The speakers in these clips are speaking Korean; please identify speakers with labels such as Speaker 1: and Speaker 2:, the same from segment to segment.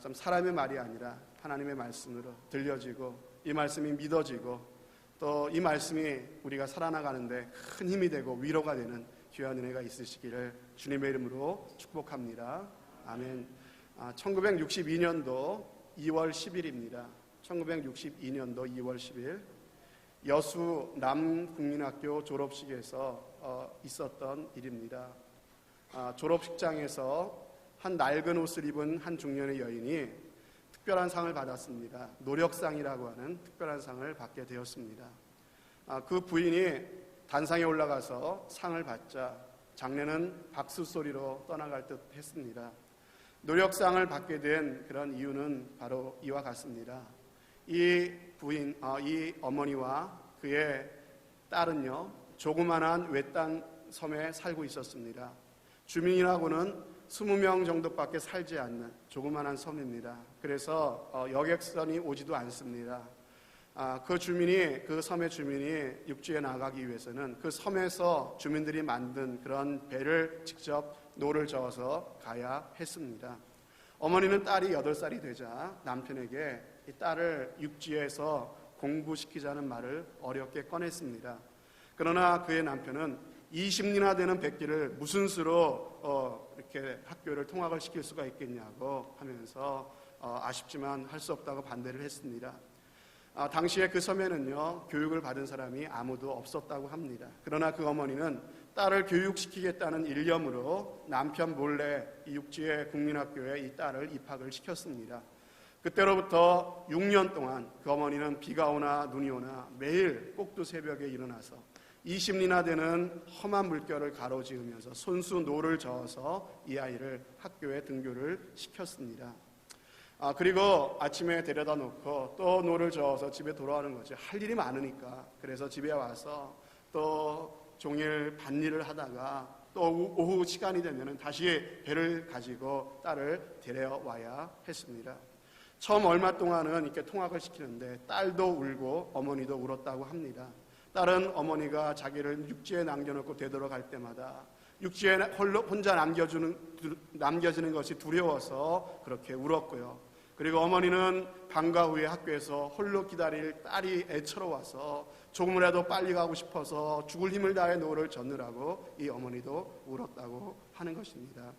Speaker 1: 좀 사람의 말이 아니라 하나님의 말씀으로 들려지고 이 말씀이 믿어지고 또 이 말씀이 우리가 살아나가는데 큰 힘이 되고 위로가 되는 귀한 은혜가 있으시기를 주님의 이름으로 축복합니다. 아멘. 1962년도 2월 10일입니다. 1962년도 2월 10일 여수 남국민학교 졸업식에서 있었던 일입니다. 졸업식장에서 한 낡은 옷을 입은 한 중년의 여인이 특별한 상을 받았습니다. 노력상이라고 하는 특별한 상을 받게 되었습니다. 그 부인이 단상에 올라가서 상을 받자 장례는 박수 소리로 떠나갈 듯 했습니다. 노력상을 받게 된 그런 이유는 바로 이와 같습니다. 이 어머니와 그의 딸은요, 조그만한 외딴 섬에 살고 있었습니다. 주민이라고는 20명 정도밖에 살지 않는 조그만한 섬입니다. 그래서 여객선이 오지도 않습니다. 그 섬의 주민이 육지에 나가기 위해서는 그 섬에서 주민들이 만든 그런 배를 직접 노를 저어서 가야 했습니다. 어머니는 딸이 8살이 되자 남편에게 이 딸을 육지에서 공부시키자는 말을 어렵게 꺼냈습니다. 그러나 그의 남편은 20리나 되는 백기를 무슨 수로 이렇게 학교를 통학을 시킬 수가 있겠냐고 하면서 아쉽지만 할 수 없다고 반대를 했습니다. 당시에 그 섬에는요, 교육을 받은 사람이 아무도 없었다고 합니다. 그러나 그 어머니는 딸을 교육시키겠다는 일념으로 남편 몰래 이 육지의 국민학교에 이 딸을 입학을 시켰습니다. 그때로부터 6년 동안 그 어머니는 비가 오나 눈이 오나 매일 꼭두 새벽에 일어나서 20리나 되는 험한 물결을 가로지으면서 손수 노를 저어서 이 아이를 학교에 등교를 시켰습니다. 그리고 아침에 데려다 놓고 또 노를 저어서 집에 돌아오는 거죠. 할 일이 많으니까. 그래서 집에 와서 또 종일 밭일을 하다가 또 오후 시간이 되면 다시 배를 가지고 딸을 데려와야 했습니다. 처음 얼마 동안은 이렇게 통학을 시키는데 딸도 울고 어머니도 울었다고 합니다. 딸은 어머니가 자기를 육지에 남겨놓고 되돌아갈 때마다 육지에 혼자 남겨지는 것이 두려워서 그렇게 울었고요. 그리고 어머니는 방과 후에 학교에서 홀로 기다릴 딸이 애처로워서 조금이라도 빨리 가고 싶어서 죽을 힘을 다해 노를 젓느라고 이 어머니도 울었다고 하는 것입니다.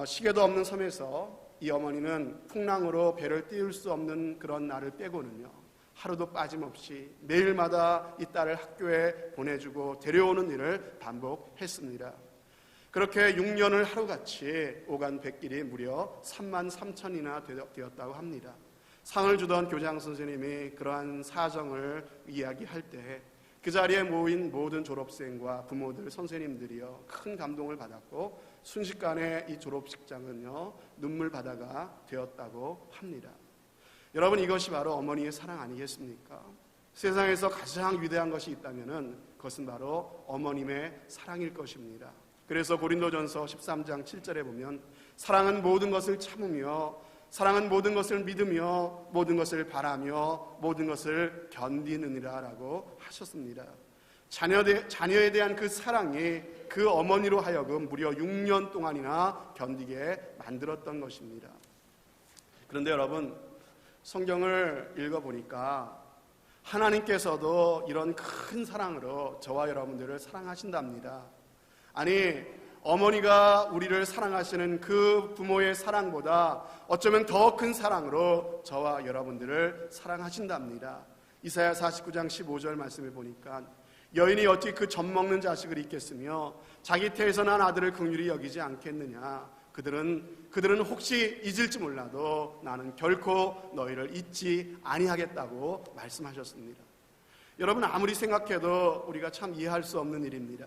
Speaker 1: 시계도 없는 섬에서 이 어머니는 풍랑으로 배를 띄울 수 없는 그런 날을 빼고는요, 하루도 빠짐없이 매일마다 이 딸을 학교에 보내주고 데려오는 일을 반복했습니다. 그렇게 6년을 하루같이 오간 백길이 무려 33,000이나 되었다고 합니다. 상을 주던 교장 선생님이 그러한 사정을 이야기할 때 그 자리에 모인 모든 졸업생과 부모들, 선생님들이요, 큰 감동을 받았고 순식간에 이 졸업식장은요, 눈물바다가 되었다고 합니다. 여러분, 이것이 바로 어머니의 사랑 아니겠습니까? 세상에서 가장 위대한 것이 있다면 그것은 바로 어머님의 사랑일 것입니다. 그래서 고린도전서 13장 7절에 보면 사랑은 모든 것을 참으며 사랑은 모든 것을 믿으며 모든 것을 바라며 모든 것을 견디느니라 라고 하셨습니다. 자녀에 대한 그 사랑이 그 어머니로 하여금 무려 6년 동안이나 견디게 만들었던 것입니다. 그런데 여러분, 성경을 읽어보니까 하나님께서도 이런 큰 사랑으로 저와 여러분들을 사랑하신답니다. 아니, 어머니가 우리를 사랑하시는 그 부모의 사랑보다 어쩌면 더 큰 사랑으로 저와 여러분들을 사랑하신답니다. 이사야 49장 15절 말씀에 보니까 여인이 어찌 그 젖먹는 자식을 잊겠으며 자기 태에서 난 아들을 긍휼히 여기지 않겠느냐. 그들은 혹시 잊을지 몰라도 나는 결코 너희를 잊지 아니하겠다고 말씀하셨습니다. 여러분, 아무리 생각해도 우리가 참 이해할 수 없는 일입니다.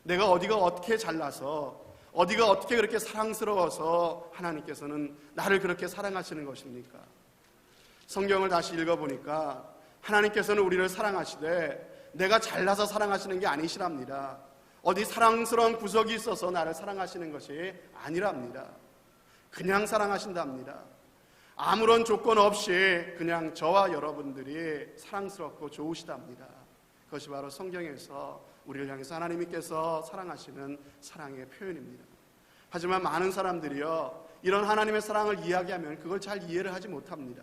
Speaker 1: 내가 어디가 어떻게 잘나서 어디가 어떻게 그렇게 사랑스러워서 하나님께서는 나를 그렇게 사랑하시는 것입니까? 성경을 다시 읽어보니까 하나님께서는 우리를 사랑하시되 내가 잘나서 사랑하시는 게 아니시랍니다. 어디 사랑스러운 구석이 있어서 나를 사랑하시는 것이 아니랍니다. 그냥 사랑하신답니다. 아무런 조건 없이 그냥 저와 여러분들이 사랑스럽고 좋으시답니다. 그것이 바로 성경에서 우리를 향해서 하나님께서 사랑하시는 사랑의 표현입니다. 하지만 많은 사람들이요, 이런 하나님의 사랑을 이야기하면 그걸 잘 이해를 하지 못합니다.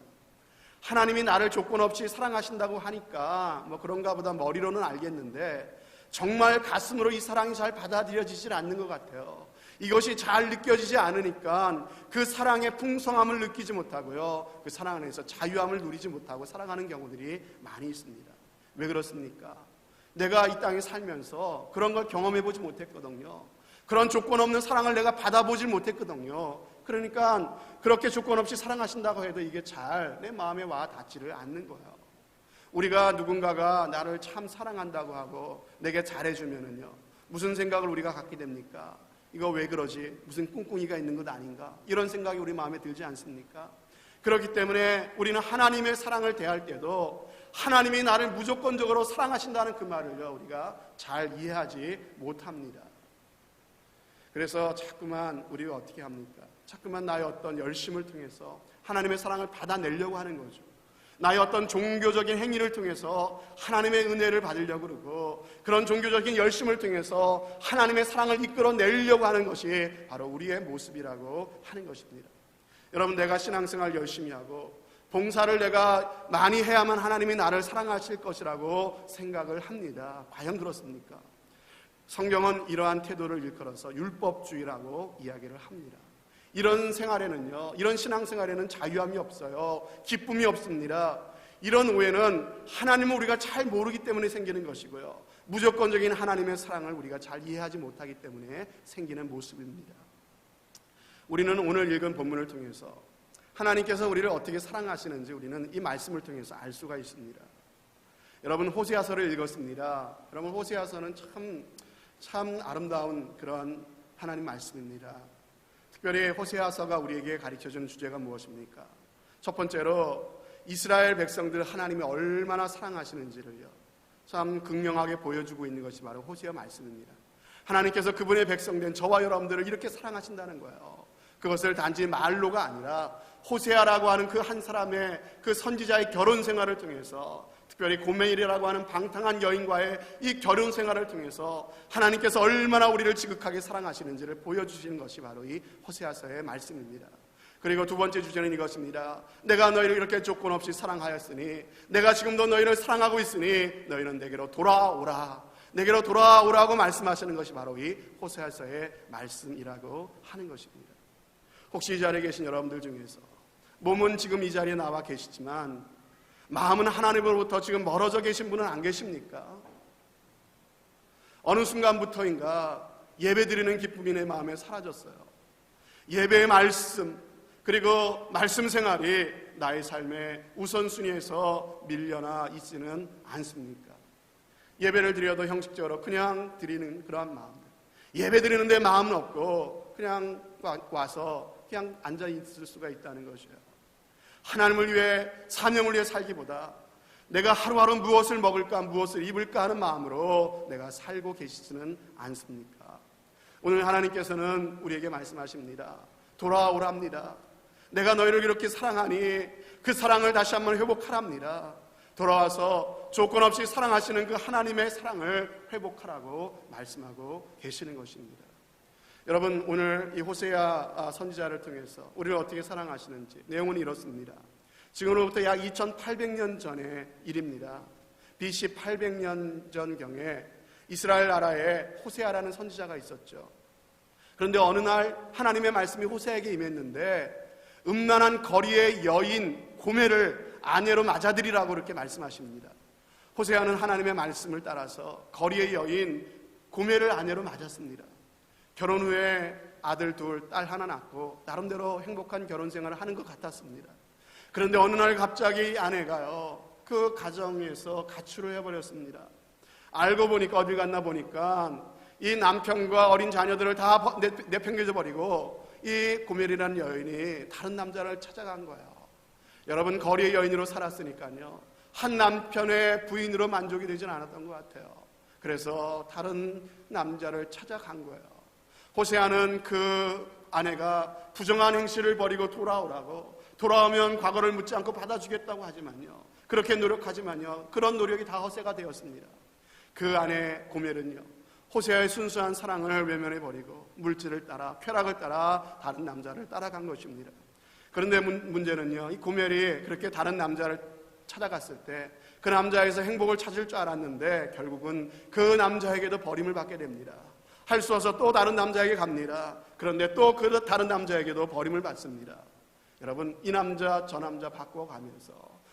Speaker 1: 하나님이 나를 조건 없이 사랑하신다고 하니까 뭐 그런가 보다 머리로는 알겠는데 정말 가슴으로 이 사랑이 잘 받아들여지질 않는 것 같아요. 이것이 잘 느껴지지 않으니까 그 사랑의 풍성함을 느끼지 못하고요, 그 사랑 안에서 자유함을 누리지 못하고 살아가는 경우들이 많이 있습니다. 왜 그렇습니까? 내가 이 땅에 살면서 그런 걸 경험해보지 못했거든요. 그런 조건 없는 사랑을 내가 받아보질 못했거든요. 그러니까 그렇게 조건 없이 사랑하신다고 해도 이게 잘 내 마음에 와 닿지를 않는 거예요. 우리가 누군가가 나를 참 사랑한다고 하고 내게 잘해주면은요, 무슨 생각을 우리가 갖게 됩니까? 이거 왜 그러지? 무슨 꿍꿍이가 있는 것 아닌가? 이런 생각이 우리 마음에 들지 않습니까? 그렇기 때문에 우리는 하나님의 사랑을 대할 때도 하나님이 나를 무조건적으로 사랑하신다는 그 말을요, 우리가 잘 이해하지 못합니다. 그래서 자꾸만 우리가 어떻게 합니까? 자꾸만 나의 어떤 열심을 통해서 하나님의 사랑을 받아내려고 하는 거죠. 나의 어떤 종교적인 행위를 통해서 하나님의 은혜를 받으려고 그러고, 그런 종교적인 열심을 통해서 하나님의 사랑을 이끌어내려고 하는 것이 바로 우리의 모습이라고 하는 것입니다. 여러분, 내가 신앙생활 열심히 하고 봉사를 내가 많이 해야만 하나님이 나를 사랑하실 것이라고 생각을 합니다. 과연 그렇습니까? 성경은 이러한 태도를 일컬어서 율법주의라고 이야기를 합니다. 이런 생활에는요, 이런 신앙생활에는 자유함이 없어요. 기쁨이 없습니다. 이런 오해는 하나님을 우리가 잘 모르기 때문에 생기는 것이고요, 무조건적인 하나님의 사랑을 우리가 잘 이해하지 못하기 때문에 생기는 모습입니다. 우리는 오늘 읽은 본문을 통해서 하나님께서 우리를 어떻게 사랑하시는지 우리는 이 말씀을 통해서 알 수가 있습니다. 여러분, 호세아서를 읽었습니다. 여러분, 호세아서는 참 아름다운 그런 하나님 말씀입니다. 특별히 호세아서가 우리에게 가르쳐주는 주제가 무엇입니까? 첫 번째로 이스라엘 백성들 하나님이 얼마나 사랑하시는지를요, 참 극명하게 보여주고 있는 것이 바로 호세아 말씀입니다. 하나님께서 그분의 백성된 저와 여러분들을 이렇게 사랑하신다는 거예요. 그것을 단지 말로가 아니라 호세아라고 하는 그 한 사람의 그 선지자의 결혼 생활을 통해서, 특별히 고멜이라고 하는 방탕한 여인과의 이 결혼 생활을 통해서 하나님께서 얼마나 우리를 지극하게 사랑하시는지를 보여주시는 것이 바로 이 호세아서의 말씀입니다. 그리고 두 번째 주제는 이것입니다. 내가 너희를 이렇게 조건 없이 사랑하였으니, 내가 지금도 너희를 사랑하고 있으니 너희는 내게로 돌아오라, 내게로 돌아오라고 말씀하시는 것이 바로 이 호세아서의 말씀이라고 하는 것입니다. 혹시 이 자리에 계신 여러분들 중에서 몸은 지금 이 자리에 나와 계시지만 마음은 하나님으로부터 지금 멀어져 계신 분은 안 계십니까? 어느 순간부터인가 예배드리는 기쁨이 내 마음에 사라졌어요. 예배의 말씀, 그리고 말씀 생활이 나의 삶의 우선순위에서 밀려나 있지는 않습니까? 예배를 드려도 형식적으로 그냥 드리는 그러한 마음, 예배 드리는데 마음은 없고 그냥 와서 그냥 앉아 있을 수가 있다는 것이에요. 하나님을 위해, 사명을 위해 살기보다 내가 하루하루 무엇을 먹을까, 무엇을 입을까 하는 마음으로 내가 살고 계시지는 않습니까? 오늘 하나님께서는 우리에게 말씀하십니다. 돌아오랍니다. 내가 너희를 이렇게 사랑하니 그 사랑을 다시 한번 회복하랍니다. 돌아와서 조건 없이 사랑하시는 그 하나님의 사랑을 회복하라고 말씀하고 계시는 것입니다. 여러분, 오늘 이 호세아 선지자를 통해서 우리를 어떻게 사랑하시는지 내용은 이렇습니다. 지금으로부터 약 2800년 전의 일입니다. BC 800년 전경에 이스라엘 나라에 호세아라는 선지자가 있었죠. 그런데 어느 날 하나님의 말씀이 호세아에게 임했는데 음란한 거리의 여인 고멜을 아내로 맞아들이라고 그렇게 말씀하십니다. 호세아는 하나님의 말씀을 따라서 거리의 여인 고멜을 아내로 맞았습니다. 결혼 후에 아들 둘, 딸 하나 낳고 나름대로 행복한 결혼 생활을 하는 것 같았습니다. 그런데 어느 날 갑자기 아내가요, 그 가정에서 가출을 해버렸습니다. 알고 보니까 어디 갔나 보니까 이 남편과 어린 자녀들을 다 내팽개쳐 버리고 이 고멜이라는 여인이 다른 남자를 찾아간 거예요. 여러분, 거리의 여인으로 살았으니까요, 한 남편의 부인으로 만족이 되진 않았던 것 같아요. 그래서 다른 남자를 찾아간 거예요. 호세아는 그 아내가 부정한 행실을 버리고 돌아오라고, 돌아오면 과거를 묻지 않고 받아주겠다고 하지만요, 그렇게 노력하지만요, 그런 노력이 다 헛새가 되었습니다. 그 아내 고멜은요, 호세아의 순수한 사랑을 외면해 버리고 물질을 따라, 쾌락을 따라 다른 남자를 따라간 것입니다. 그런데 문제는요, 이 고멜이 그렇게 다른 남자를 찾아갔을 때 그 남자에서 행복을 찾을 줄 알았는데 결국은 그 남자에게도 버림을 받게 됩니다. 할 수 없어 또 다른 남자에게 갑니다. 그런데 또 그 다른 남자에게도 버림을 받습니다. 여러분, 이 남자 저 남자 바꿔가면서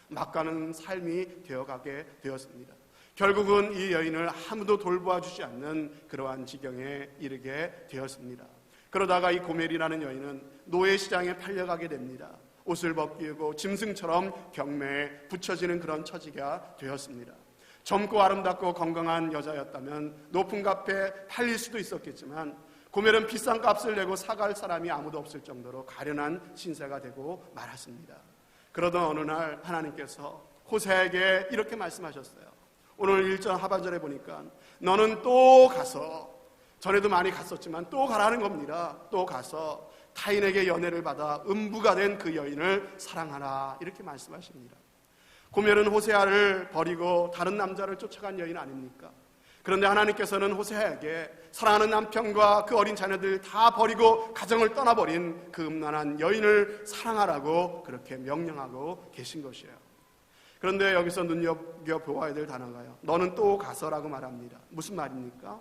Speaker 1: 막가는 삶이 되어가게 되었습니다. 결국은 이 여인을 아무도 돌보아 주지 않는 그러한 지경에 이르게 되었습니다. 그러다가 이 고멜이라는 여인은 노예시장에 팔려가게 됩니다. 옷을 벗기고 짐승처럼 경매에 붙여지는 그런 처지가 되었습니다. 젊고 아름답고 건강한 여자였다면 높은 값에 팔릴 수도 있었겠지만 고멜은 비싼 값을 내고 사갈 사람이 아무도 없을 정도로 가련한 신세가 되고 말았습니다. 그러던 어느 날 하나님께서 호세아에게 이렇게 말씀하셨어요. 오늘 1절 하반절에 보니까 너는 또 가서, 전에도 많이 갔었지만 또 가라는 겁니다. 또 가서 타인에게 연애를 받아 음부가 된 그 여인을 사랑하라, 이렇게 말씀하십니다. 고멜은 호세아를 버리고 다른 남자를 쫓아간 여인 아닙니까? 그런데 하나님께서는 호세아에게 사랑하는 남편과 그 어린 자녀들 다 버리고 가정을 떠나버린 그 음란한 여인을 사랑하라고 그렇게 명령하고 계신 것이에요. 그런데 여기서 눈여겨보아야 될 단어가요, 너는 또 가서라고 말합니다. 무슨 말입니까?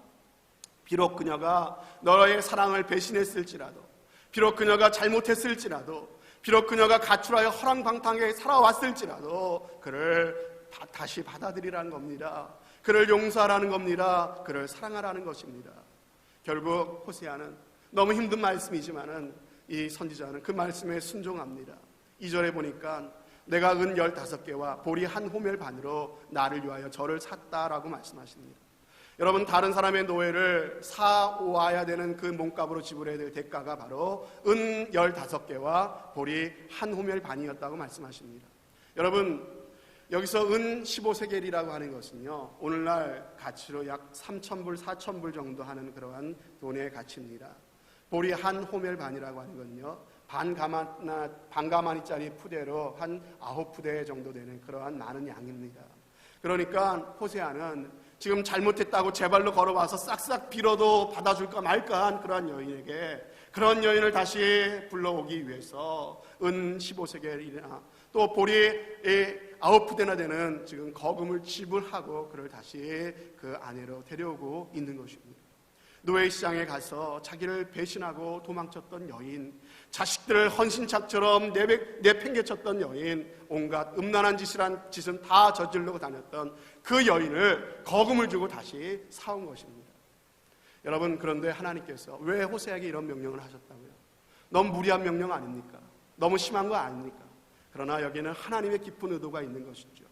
Speaker 1: 비록 그녀가 너의 사랑을 배신했을지라도, 비록 그녀가 잘못했을지라도, 비록 그녀가 가출하여 허랑방탕하게 살아왔을지라도 그를 다시 받아들이라는 겁니다. 그를 용서하라는 겁니다. 그를 사랑하라는 것입니다. 결국 호세아는 너무 힘든 말씀이지만은 이 선지자는 그 말씀에 순종합니다. 2절에 보니까 내가 은 15개와 보리 한 호멜 반으로 나를 위하여 저를 샀다라고 말씀하십니다. 여러분, 다른 사람의 노예를 사와야 되는 그 몸값으로 지불해야 될 대가가 바로 은 15개와 보리 한 호멜 반이었다고 말씀하십니다. 여러분, 여기서 은 15세겔이라고 하는 것은요, 오늘날 가치로 약 3,000불, 4,000불 정도 하는 그러한 돈의 가치입니다. 보리 한 호멜 반이라고 하는 건요, 반가마니짜리 푸대로 한 9푸대 정도 되는 그러한 많은 양입니다. 그러니까 호세아는 지금 잘못했다고 제 발로 걸어와서 싹싹 빌어도 받아줄까 말까 한 그러한 여인에게, 그런 여인을 다시 불러오기 위해서 은 15세겔이나 또 보리 9푸대나 되는 지금 거금을 지불하고 그를 다시 그 아내로 데려오고 있는 것입니다. 노예시장에 가서 자기를 배신하고 도망쳤던 여인, 자식들을 헌신짝처럼 내팽개쳤던 여인, 온갖 음란한 짓은 다 저지르고 다녔던 그 여인을 거금을 주고 다시 사온 것입니다. 여러분, 그런데 하나님께서 왜 호세아에게 이런 명령을 하셨다고요? 너무 무리한 명령 아닙니까? 너무 심한 거 아닙니까? 그러나 여기는 하나님의 깊은 의도가 있는 것이죠.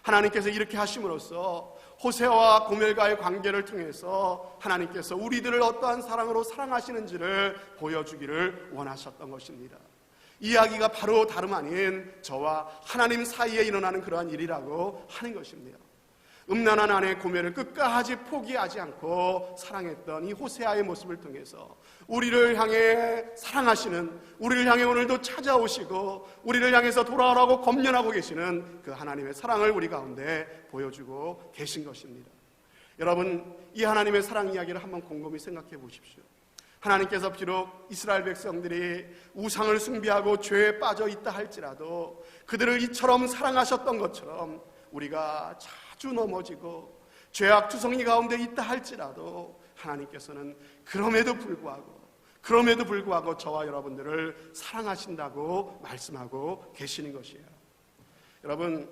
Speaker 1: 하나님께서 이렇게 하심으로써 호세아와 고멜과의 관계를 통해서 하나님께서 우리들을 어떠한 사랑으로 사랑하시는지를 보여주기를 원하셨던 것입니다. 이야기가 바로 다름 아닌 저와 하나님 사이에 일어나는 그러한 일이라고 하는 것입니다. 음란한 아내 고멜을 끝까지 포기하지 않고 사랑했던 이 호세아의 모습을 통해서 우리를 향해 사랑하시는, 우리를 향해 오늘도 찾아오시고 우리를 향해서 돌아오라고 검련하고 계시는 그 하나님의 사랑을 우리 가운데 보여주고 계신 것입니다. 여러분, 이 하나님의 사랑 이야기를 한번 곰곰이 생각해 보십시오. 하나님께서 비록 이스라엘 백성들이 우상을 숭배하고 죄에 빠져 있다 할지라도 그들을 이처럼 사랑하셨던 것처럼 우리가 자주 넘어지고 죄악 투성이 가운데 있다 할지라도 하나님께서는 그럼에도 불구하고 저와 여러분들을 사랑하신다고 말씀하고 계시는 것이에요. 여러분,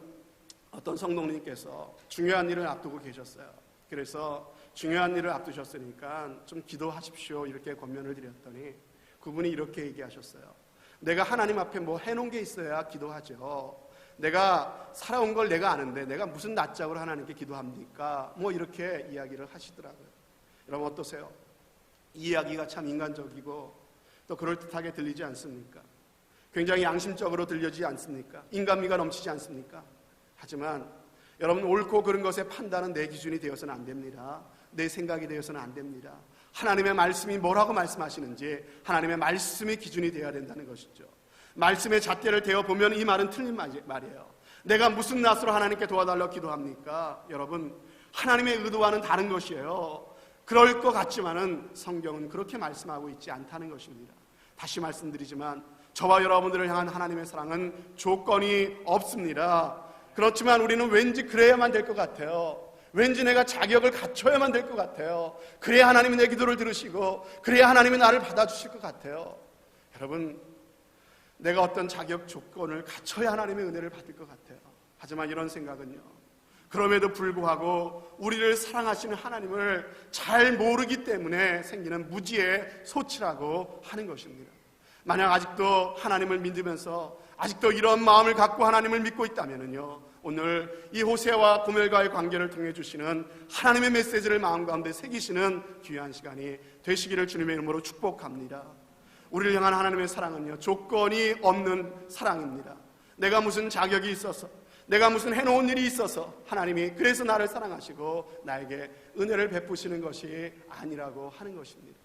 Speaker 1: 어떤 성도님께서 중요한 일을 앞두고 계셨어요. 그래서 중요한 일을 앞두셨으니까 좀 기도하십시오 이렇게 권면을 드렸더니 그분이 이렇게 얘기하셨어요. 내가 하나님 앞에 뭐 해놓은 게 있어야 기도하죠. 내가 살아온 걸 내가 아는데 내가 무슨 낯짝으로 하나님께 기도합니까? 뭐 이렇게 이야기를 하시더라고요. 여러분 어떠세요? 이 이야기가 참 인간적이고 또 그럴듯하게 들리지 않습니까? 굉장히 양심적으로 들려지지 않습니까? 인간미가 넘치지 않습니까? 하지만 여러분, 옳고 그른 것의 판단은 내 기준이 되어서는 안 됩니다. 내 생각이 되어서는 안 됩니다. 하나님의 말씀이 뭐라고 말씀하시는지 하나님의 말씀이 기준이 되어야 된다는 것이죠. 말씀의 잣대를 대어보면 이 말은 틀린 말이에요. 내가 무슨 낯으로 하나님께 도와달라고 기도합니까? 여러분, 하나님의 의도와는 다른 것이에요. 그럴 것 같지만은 성경은 그렇게 말씀하고 있지 않다는 것입니다. 다시 말씀드리지만 저와 여러분들을 향한 하나님의 사랑은 조건이 없습니다. 그렇지만 우리는 왠지 그래야만 될 것 같아요. 왠지 내가 자격을 갖춰야만 될 것 같아요. 그래야 하나님이 내 기도를 들으시고 그래야 하나님이 나를 받아주실 것 같아요. 여러분, 내가 어떤 자격 조건을 갖춰야 하나님의 은혜를 받을 것 같아요. 하지만 이런 생각은요, 그럼에도 불구하고 우리를 사랑하시는 하나님을 잘 모르기 때문에 생기는 무지의 소치라고 하는 것입니다. 만약 아직도 하나님을 믿으면서 아직도 이런 마음을 갖고 하나님을 믿고 있다면요, 오늘 이 호세와 고멜과의 관계를 통해 주시는 하나님의 메시지를 마음 가운데 새기시는 귀한 시간이 되시기를 주님의 이름으로 축복합니다. 우리를 향한 하나님의 사랑은요, 조건이 없는 사랑입니다. 내가 무슨 자격이 있어서, 내가 무슨 해놓은 일이 있어서 하나님이 그래서 나를 사랑하시고 나에게 은혜를 베푸시는 것이 아니라고 하는 것입니다.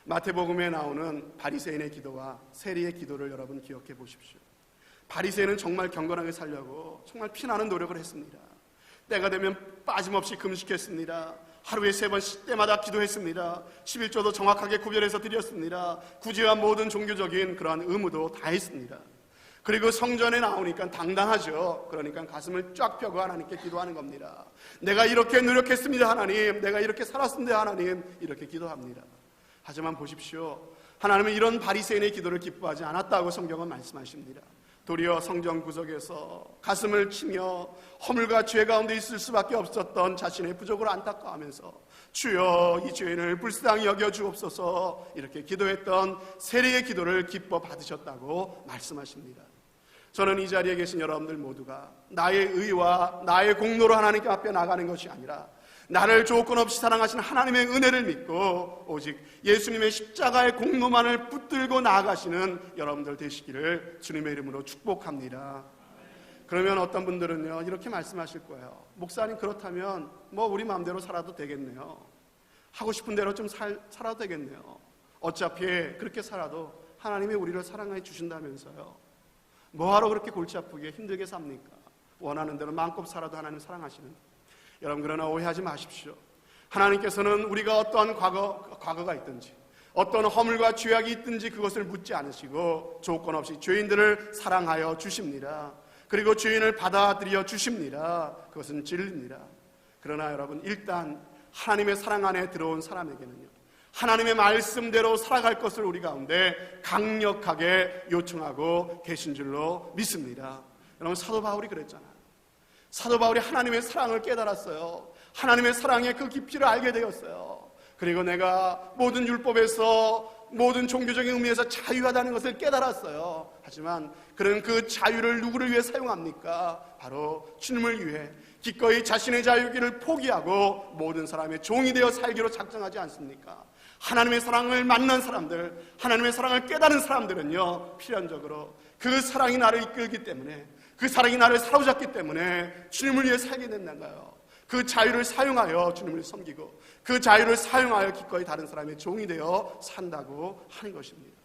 Speaker 1: 마태복음에 나오는 바리새인의 기도와 세리의 기도를 여러분 기억해 보십시오. 바리새인은 정말 경건하게 살려고 정말 피나는 노력을 했습니다. 때가 되면 빠짐없이 금식했습니다. 하루에 3번 쉴 때마다 기도했습니다. 11조도 정확하게 구별해서 드렸습니다. 구제와 모든 종교적인 그러한 의무도 다 했습니다. 그리고 성전에 나오니까 당당하죠. 그러니까 가슴을 쫙 펴고 하나님께 기도하는 겁니다. 내가 이렇게 노력했습니다 하나님, 내가 이렇게 살았습니다 하나님, 이렇게 기도합니다. 하지만 보십시오, 하나님은 이런 바리새인의 기도를 기뻐하지 않았다고 성경은 말씀하십니다. 도리어 성전 구석에서 가슴을 치며 허물과 죄 가운데 있을 수밖에 없었던 자신의 부족을 안타까워하면서 주여 이 죄인을 불쌍히 여겨 주옵소서 이렇게 기도했던 세리의 기도를 기뻐 받으셨다고 말씀하십니다. 저는 이 자리에 계신 여러분들 모두가 나의 의와 나의 공로로 하나님께 앞에 나가는 것이 아니라 나를 조건 없이 사랑하시는 하나님의 은혜를 믿고 오직 예수님의 십자가의 공로만을 붙들고 나아가시는 여러분들 되시기를 주님의 이름으로 축복합니다. 그러면 어떤 분들은요, 이렇게 말씀하실 거예요. 목사님, 그렇다면 뭐 우리 마음대로 살아도 되겠네요. 하고 싶은 대로 좀 살아도 되겠네요. 어차피 그렇게 살아도 하나님이 우리를 사랑해 주신다면서요. 뭐하러 그렇게 골치 아프게 힘들게 삽니까? 원하는 대로 마음껏 살아도 하나님 사랑하시는데. 여러분, 그러나 오해하지 마십시오. 하나님께서는 우리가 어떠한 과거가 있든지 어떤 허물과 죄악이 있든지 그것을 묻지 않으시고 조건 없이 죄인들을 사랑하여 주십니다. 그리고 죄인을 받아들여 주십니다. 그것은 진리입니다. 그러나 여러분, 일단 하나님의 사랑 안에 들어온 사람에게는요, 하나님의 말씀대로 살아갈 것을 우리 가운데 강력하게 요청하고 계신 줄로 믿습니다. 여러분, 사도 바울이 그랬잖아요. 사도 바울이 하나님의 사랑을 깨달았어요. 하나님의 사랑의 그 깊이를 알게 되었어요. 그리고 내가 모든 율법에서 모든 종교적인 의미에서 자유하다는 것을 깨달았어요. 하지만 그는 그 자유를 누구를 위해 사용합니까? 바로 주님을 위해 기꺼이 자신의 자유기를 포기하고 모든 사람의 종이 되어 살기로 작정하지 않습니까? 하나님의 사랑을 만난 사람들, 하나님의 사랑을 깨달은 사람들은요, 필연적으로 그 사랑이 나를 이끌기 때문에, 그 사랑이 나를 사로잡기 때문에 주님을 위해 살게 된다고요. 그 자유를 사용하여 주님을 섬기고 그 자유를 사용하여 기꺼이 다른 사람의 종이 되어 산다고 하는 것입니다.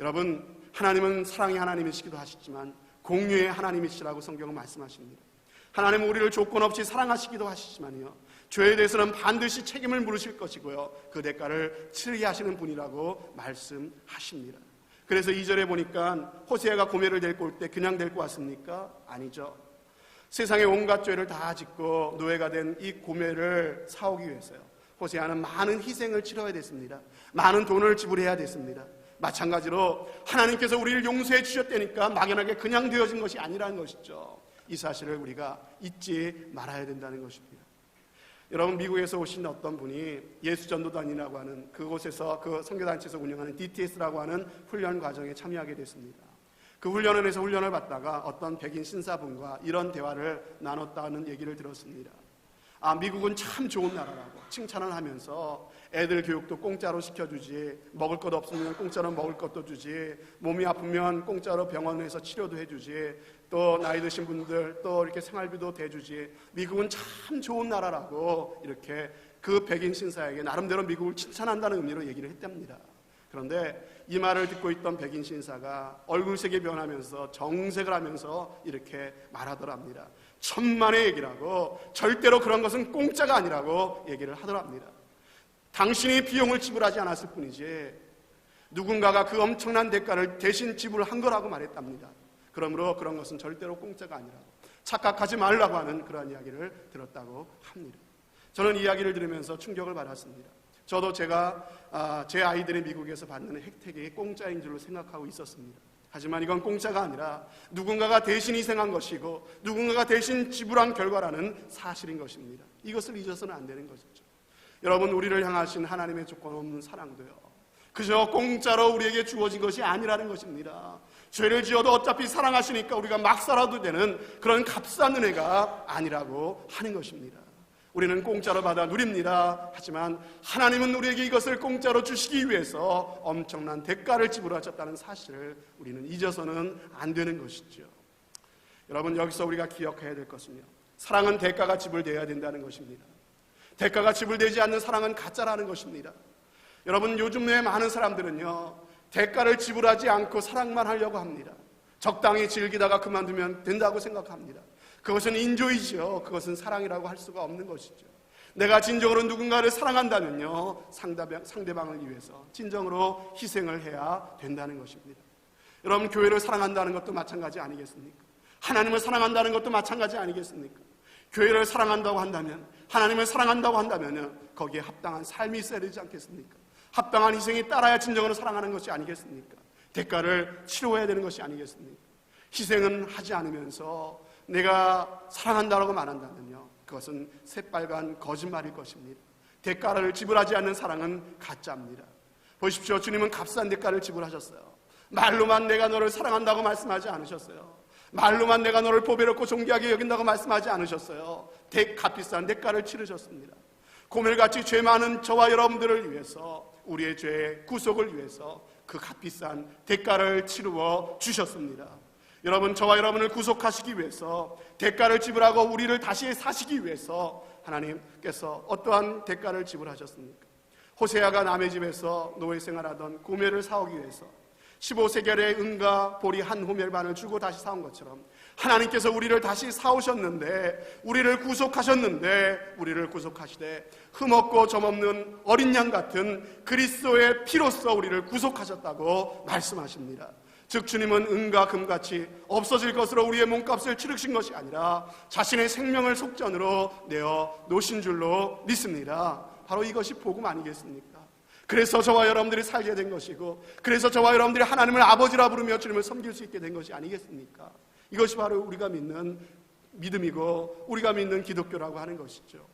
Speaker 1: 여러분, 하나님은 사랑의 하나님이시기도 하시지만 공유의 하나님이시라고 성경은 말씀하십니다. 하나님은 우리를 조건 없이 사랑하시기도 하시지만요, 죄에 대해서는 반드시 책임을 물으실 것이고요, 그 대가를 치르게 하시는 분이라고 말씀하십니다. 그래서 2절에 보니까 호세아가 고멜을 데리고 올 때 그냥 데리고 왔습니까? 아니죠. 세상의 온갖 죄를 다 짓고 노예가 된 이 고멜을 사오기 위해서요, 호세아는 많은 희생을 치러야 됐습니다. 많은 돈을 지불해야 됐습니다. 마찬가지로 하나님께서 우리를 용서해 주셨다니까 막연하게 그냥 되어진 것이 아니라는 것이죠. 이 사실을 우리가 잊지 말아야 된다는 것입니다. 여러분, 미국에서 오신 어떤 분이 예수전도단이라고 하는 그곳에서, 그 선교단체에서 운영하는 DTS라고 하는 훈련 과정에 참여하게 됐습니다. 그 훈련원에서 훈련을 받다가 어떤 백인 신사분과 이런 대화를 나눴다는 얘기를 들었습니다. 미국은 참 좋은 나라라고 칭찬을 하면서 애들 교육도 공짜로 시켜주지, 먹을 것 없으면 공짜로 먹을 것도 주지, 몸이 아프면 공짜로 병원에서 치료도 해주지, 또 나이 드신 분들 또 이렇게 생활비도 대주지, 미국은 참 좋은 나라라고 이렇게 그 백인 신사에게 나름대로 미국을 칭찬한다는 의미로 얘기를 했답니다. 그런데 이 말을 듣고 있던 백인 신사가 얼굴색이 변하면서 정색을 하면서 이렇게 말하더랍니다. 천만의 얘기라고, 절대로 그런 것은 공짜가 아니라고 얘기를 하더랍니다. 당신이 비용을 지불하지 않았을 뿐이지 누군가가 그 엄청난 대가를 대신 지불한 거라고 말했답니다. 그러므로 그런 것은 절대로 공짜가 아니라고, 착각하지 말라고 하는 그런 이야기를 들었다고 합니다. 저는 이 이야기를 들으면서 충격을 받았습니다. 저도 제가 제 아이들이 미국에서 받는 혜택이 공짜인 줄로 생각하고 있었습니다. 하지만 이건 공짜가 아니라 누군가가 대신 희생한 것이고 누군가가 대신 지불한 결과라는 사실인 것입니다. 이것을 잊어서는 안 되는 것이죠. 여러분, 우리를 향하신 하나님의 조건 없는 사랑도요, 그저 공짜로 우리에게 주어진 것이 아니라는 것입니다. 죄를 지어도 어차피 사랑하시니까 우리가 막 살아도 되는 그런 값싼 은혜가 아니라고 하는 것입니다. 우리는 공짜로 받아 누립니다. 하지만 하나님은 우리에게 이것을 공짜로 주시기 위해서 엄청난 대가를 지불하셨다는 사실을 우리는 잊어서는 안 되는 것이죠. 여러분, 여기서 우리가 기억해야 될 것은요, 사랑은 대가가 지불되어야 된다는 것입니다. 대가가 지불되지 않는 사랑은 가짜라는 것입니다. 여러분, 요즘에 많은 사람들은요, 대가를 지불하지 않고 사랑만 하려고 합니다. 적당히 즐기다가 그만두면 된다고 생각합니다. 그것은 인조이죠. 그것은 사랑이라고 할 수가 없는 것이죠. 내가 진정으로 누군가를 사랑한다면요, 상대방을 위해서 진정으로 희생을 해야 된다는 것입니다. 여러분, 교회를 사랑한다는 것도 마찬가지 아니겠습니까? 하나님을 사랑한다는 것도 마찬가지 아니겠습니까? 교회를 사랑한다고 한다면, 하나님을 사랑한다고 한다면 거기에 합당한 삶이 있어야 되지 않겠습니까? 합당한 희생이 따라야 진정으로 사랑하는 것이 아니겠습니까? 대가를 치러야 되는 것이 아니겠습니까? 희생은 하지 않으면서 내가 사랑한다고 말한다면요, 그것은 새빨간 거짓말일 것입니다. 대가를 지불하지 않는 사랑은 가짜입니다. 보십시오. 주님은 값싼 대가를 지불하셨어요. 말로만 내가 너를 사랑한다고 말씀하지 않으셨어요. 말로만 내가 너를 보배롭고 존귀하게 여긴다고 말씀하지 않으셨어요. 값비싼 대가를 치르셨습니다. 고멜같이 죄 많은 저와 여러분들을 위해서, 우리의 죄의 구속을 위해서 그 값비싼 대가를 치루어 주셨습니다. 여러분, 저와 여러분을 구속하시기 위해서, 대가를 지불하고 우리를 다시 사시기 위해서 하나님께서 어떠한 대가를 지불하셨습니까? 호세아가 남의 집에서 노예 생활하던 고멜을 사오기 위해서 15세겔의 은과 보리 한 호멜반을 주고 다시 사온 것처럼 하나님께서 우리를 다시 사오셨는데, 우리를 구속하셨는데, 우리를 구속하시되 흠없고 점없는 어린 양 같은 그리스도의 피로써 우리를 구속하셨다고 말씀하십니다. 즉, 주님은 은과 금같이 없어질 것으로 우리의 몸값을 치르신 것이 아니라 자신의 생명을 속전으로 내어 놓으신 줄로 믿습니다. 바로 이것이 복음 아니겠습니까? 그래서 저와 여러분들이 살게 된 것이고, 그래서 저와 여러분들이 하나님을 아버지라 부르며 주님을 섬길 수 있게 된 것이 아니겠습니까? 이것이 바로 우리가 믿는 믿음이고 우리가 믿는 기독교라고 하는 것이죠.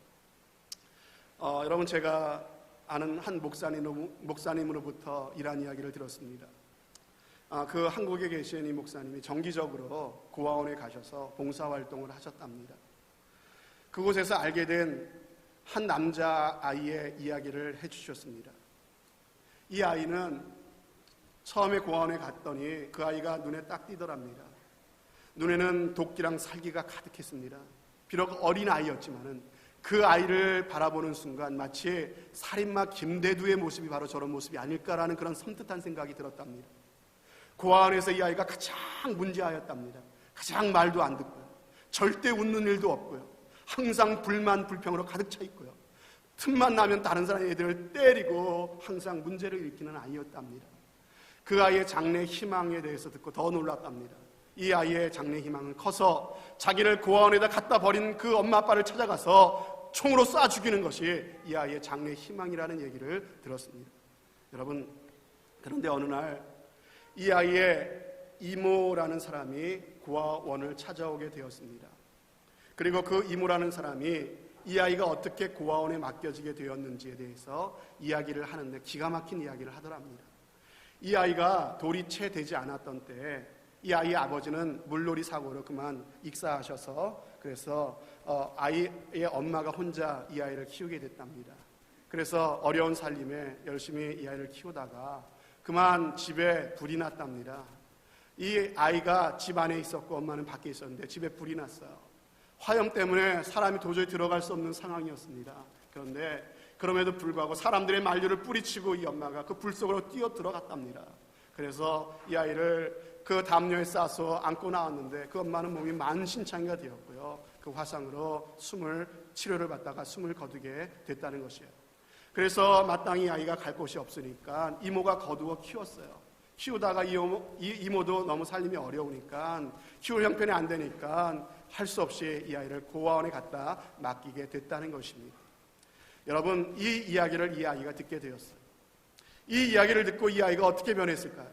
Speaker 1: 여러분, 제가 아는 한 목사님으로부터 이러한 이야기를 들었습니다. 그 한국에 계신 이 목사님이 정기적으로 고아원에 가셔서 봉사활동을 하셨답니다. 그곳에서 알게 된 한 남자아이의 이야기를 해주셨습니다. 이 아이는 처음에 고아원에 갔더니 그 아이가 눈에 딱 띄더랍니다. 눈에는 도끼랑 살기가 가득했습니다. 비록 어린 아이였지만은 그 아이를 바라보는 순간 마치 살인마 김대두의 모습이 바로 저런 모습이 아닐까라는 그런 섬뜩한 생각이 들었답니다. 고아원에서 이 아이가 가장 문제아였답니다. 가장 말도 안 듣고요, 절대 웃는 일도 없고요, 항상 불만 불평으로 가득 차 있고요, 틈만 나면 다른 사람 애들을 때리고 항상 문제를 일으키는 아이였답니다. 그 아이의 장래 희망에 대해서 듣고 더 놀랐답니다. 이 아이의 장래 희망은 커서 자기를 고아원에다 갖다 버린 그 엄마 아빠를 찾아가서 총으로 쏴 죽이는 것이 이 아이의 장래 희망이라는 얘기를 들었습니다. 여러분, 그런데 어느 날 이 아이의 이모라는 사람이 고아원을 찾아오게 되었습니다. 그리고 그 이모라는 사람이 이 아이가 어떻게 고아원에 맡겨지게 되었는지에 대해서 이야기를 하는데 기가 막힌 이야기를 하더랍니다. 이 아이가 돌이 채 되지 않았던 때에 이 아이의 아버지는 물놀이 사고로 그만 익사하셔서, 그래서 아이의 엄마가 혼자 이 아이를 키우게 됐답니다. 그래서 어려운 살림에 열심히 이 아이를 키우다가 그만 집에 불이 났답니다. 이 아이가 집 안에 있었고 엄마는 밖에 있었는데 집에 불이 났어요. 화염 때문에 사람이 도저히 들어갈 수 없는 상황이었습니다. 그런데 그럼에도 불구하고 사람들의 만류를 뿌리치고 이 엄마가 그 불 속으로 뛰어 들어갔답니다. 그래서 이 아이를 그 담요에 싸서 안고 나왔는데 그 엄마는 몸이 만신창이가 되었고요. 그 화상으로 치료를 받다가 숨을 거두게 됐다는 것이에요. 그래서 마땅히 아이가 갈 곳이 없으니까 이모가 거두어 키웠어요. 키우다가 이모도 너무 살림이 어려우니까 키울 형편이 안 되니까 할 수 없이 이 아이를 고아원에 갖다 맡기게 됐다는 것입니다. 여러분, 이 이야기를 이 아이가 듣게 되었어요. 이 이야기를 듣고 이 아이가 어떻게 변했을까요?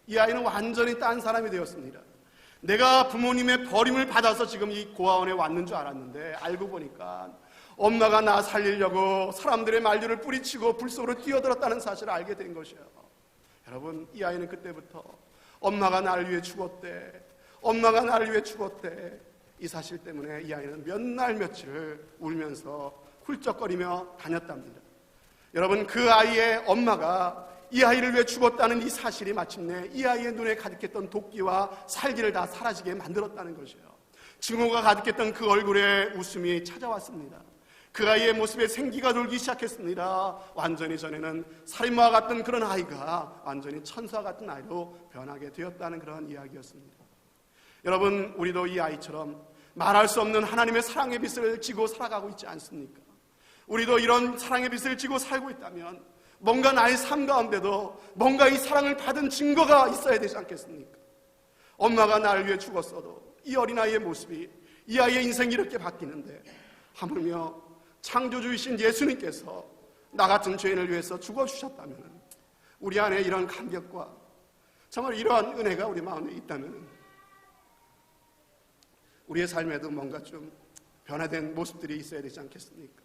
Speaker 1: 이 아이는 완전히 딴 사람이 되었습니다. 내가 부모님의 버림을 받아서 지금 이 고아원에 왔는 줄 알았는데 알고 보니까 엄마가 나 살리려고 사람들의 만류를 뿌리치고 불 속으로 뛰어들었다는 사실을 알게 된 것이에요. 여러분, 이 아이는 그때부터 엄마가 나를 위해 죽었대, 엄마가 나를 위해 죽었대, 이 사실 때문에 이 아이는 몇 날 며칠을 울면서 훌쩍거리며 다녔답니다. 여러분, 그 아이의 엄마가 이 아이를 위해 죽었다는 이 사실이 마침내 이 아이의 눈에 가득했던 도끼와 살기를 다 사라지게 만들었다는 것이에요. 증오가 가득했던 그 얼굴에 웃음이 찾아왔습니다. 그 아이의 모습에 생기가 돌기 시작했습니다. 완전히 전에는 살인마와 같던 그런 아이가 완전히 천사와 같은 아이로 변하게 되었다는 그런 이야기였습니다. 여러분, 우리도 이 아이처럼 말할 수 없는 하나님의 사랑의 빛을 지고 살아가고 있지 않습니까? 우리도 이런 사랑의 빛을 지고 살고 있다면 뭔가 나의 삶 가운데도 뭔가 이 사랑을 받은 증거가 있어야 되지 않겠습니까? 엄마가 나를 위해 죽었어도 이 어린아이의 모습이, 이 아이의 인생이 이렇게 바뀌는데 하물며 창조주이신 예수님께서 나 같은 죄인을 위해서 죽어주셨다면, 우리 안에 이런 감격과 정말 이러한 은혜가 우리 마음에 있다면 우리의 삶에도 뭔가 좀 변화된 모습들이 있어야 되지 않겠습니까?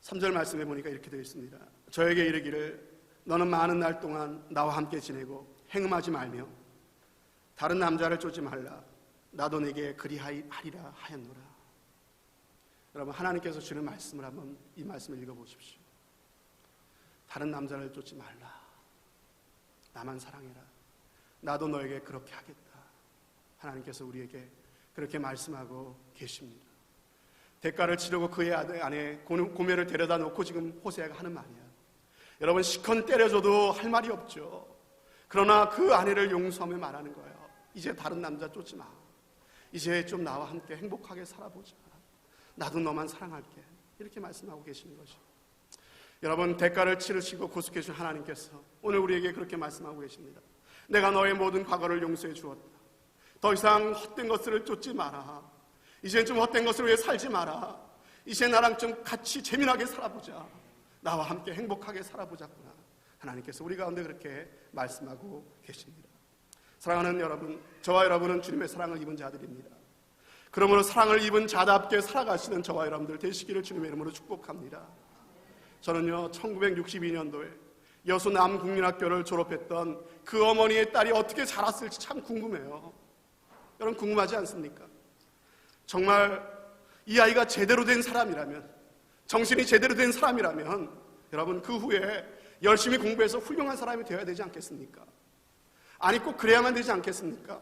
Speaker 1: 3절 말씀해 보니까 이렇게 되어 있습니다. 저에게 이르기를 너는 많은 날 동안 나와 함께 지내고 행음하지 말며 다른 남자를 쫓지 말라. 나도 내게 그리하리라 하였노라. 여러분, 하나님께서 주는 말씀을 한번 이 말씀을 읽어보십시오. 다른 남자를 쫓지 말라. 나만 사랑해라. 나도 너에게 그렇게 하겠다. 하나님께서 우리에게 그렇게 말씀하고 계십니다. 대가를 치르고 그의 아내 고멜을 데려다 놓고 지금 호세아가 하는 말이야. 여러분, 시컨 때려줘도 할 말이 없죠. 그러나 그 아내를 용서하며 말하는 거예요. 이제 다른 남자 쫓지 마. 이제 좀 나와 함께 행복하게 살아보자. 나도 너만 사랑할게. 이렇게 말씀하고 계시는 거죠. 여러분, 대가를 치르시고 구속해 주신 하나님께서 오늘 우리에게 그렇게 말씀하고 계십니다. 내가 너의 모든 과거를 용서해 주었다. 더 이상 헛된 것을 쫓지 마라. 이제 좀 헛된 것을 위해 살지 마라. 이제 나랑 좀 같이 재미나게 살아보자. 나와 함께 행복하게 살아보자꾸나. 하나님께서 우리 가운데 그렇게 말씀하고 계십니다. 사랑하는 여러분, 저와 여러분은 주님의 사랑을 입은 자들입니다. 그러므로 사랑을 입은 자답게 살아가시는 저와 여러분들 되시기를 주님의 이름으로 축복합니다. 저는요, 1962년도에 여수 남국민학교를 졸업했던 그 어머니의 딸이 어떻게 자랐을지 참 궁금해요. 여러분, 궁금하지 않습니까? 정말 이 아이가 제대로 된 사람이라면, 정신이 제대로 된 사람이라면 여러분, 그 후에 열심히 공부해서 훌륭한 사람이 되어야 되지 않겠습니까? 아니, 꼭 그래야만 되지 않겠습니까?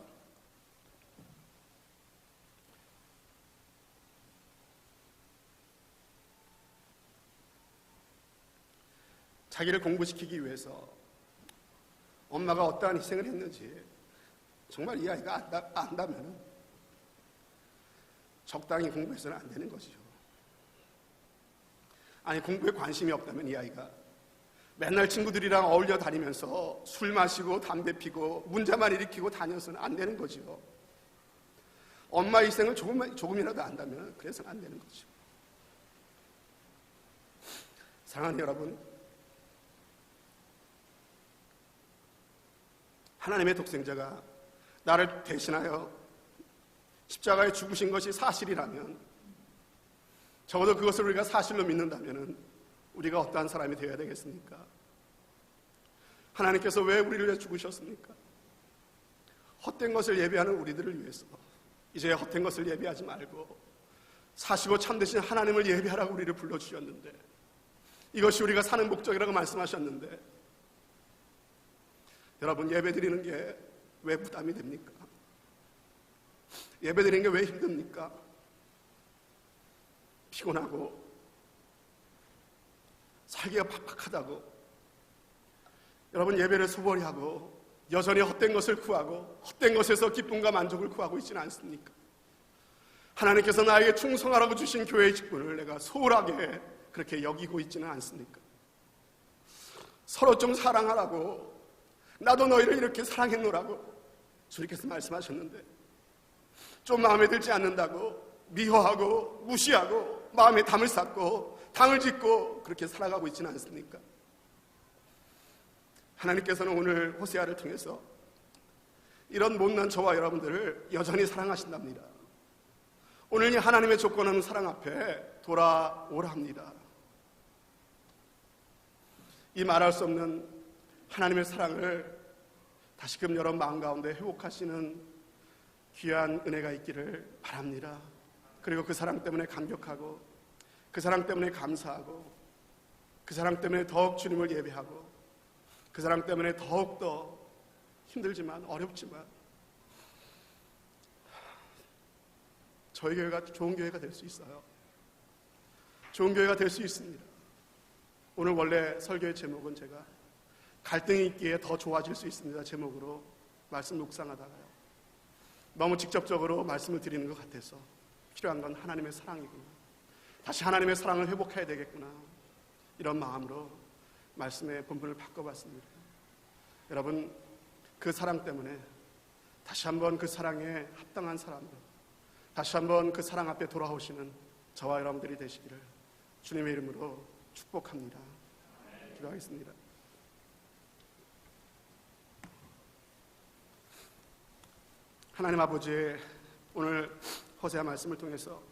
Speaker 1: 자기를 공부시키기 위해서 엄마가 어떠한 희생을 했는지 정말 이 아이가 안다면 적당히 공부해서는 안 되는 것이죠. 아니, 공부에 관심이 없다면 이 아이가 맨날 친구들이랑 어울려 다니면서 술 마시고 담배 피고 문제만 일으키고 다녀서는 안 되는 거죠. 엄마의 희생을 조금이라도 안다면 그래서는 안 되는 거죠. 사랑하는 여러분, 하나님의 독생자가 나를 대신하여 십자가에 죽으신 것이 사실이라면, 적어도 그것을 우리가 사실로 믿는다면 우리가 어떠한 사람이 되어야 되겠습니까? 하나님께서 왜 우리를 위해 죽으셨습니까? 헛된 것을 예배하는 우리들을 위해서. 이제 헛된 것을 예배하지 말고 사시고 참되신 하나님을 예배하라고 우리를 불러주셨는데, 이것이 우리가 사는 목적이라고 말씀하셨는데, 여러분, 예배드리는 게 왜 부담이 됩니까? 예배드리는 게 왜 힘듭니까? 피곤하고 살기가 팍팍하다고 여러분 예배를 소홀히 하고 여전히 헛된 것을 구하고 헛된 것에서 기쁨과 만족을 구하고 있지는 않습니까? 하나님께서 나에게 충성하라고 주신 교회의 직분을 내가 소홀하게 그렇게 여기고 있지는 않습니까? 서로 좀 사랑하라고, 나도 너희를 이렇게 사랑했노라고 주님께서 말씀하셨는데 좀 마음에 들지 않는다고 미워하고 무시하고 마음에 담을 쌓고 당을 짓고 그렇게 살아가고 있지는 않습니까? 하나님께서는 오늘 호세아를 통해서 이런 못난 저와 여러분들을 여전히 사랑하신답니다. 오늘 이 하나님의 조건하는 사랑 앞에 돌아오라 합니다. 이 말할 수 없는 하나님의 사랑을 다시금 여러분 마음 가운데 회복하시는 귀한 은혜가 있기를 바랍니다. 그리고 그 사랑 때문에 감격하고 그 사랑 때문에 감사하고 그 사랑 때문에 더욱 주님을 예배하고 그 사랑 때문에 더욱더 힘들지만 어렵지만 저희 교회가 좋은 교회가 될 수 있어요. 좋은 교회가 될 수 있습니다. 오늘 원래 설교의 제목은 제가 갈등이 있기에 더 좋아질 수 있습니다 제목으로 말씀 묵상하다가요, 너무 직접적으로 말씀을 드리는 것 같아서 필요한 건 하나님의 사랑이구나, 다시 하나님의 사랑을 회복해야 되겠구나, 이런 마음으로 말씀의 본문을 바꿔봤습니다. 여러분, 그 사랑 때문에 다시 한번 그 사랑에 합당한 사람으로 다시 한번 그 사랑 앞에 돌아오시는 저와 여러분들이 되시기를 주님의 이름으로 축복합니다. 기도하겠습니다. 하나님 아버지, 오늘 호세아 말씀을 통해서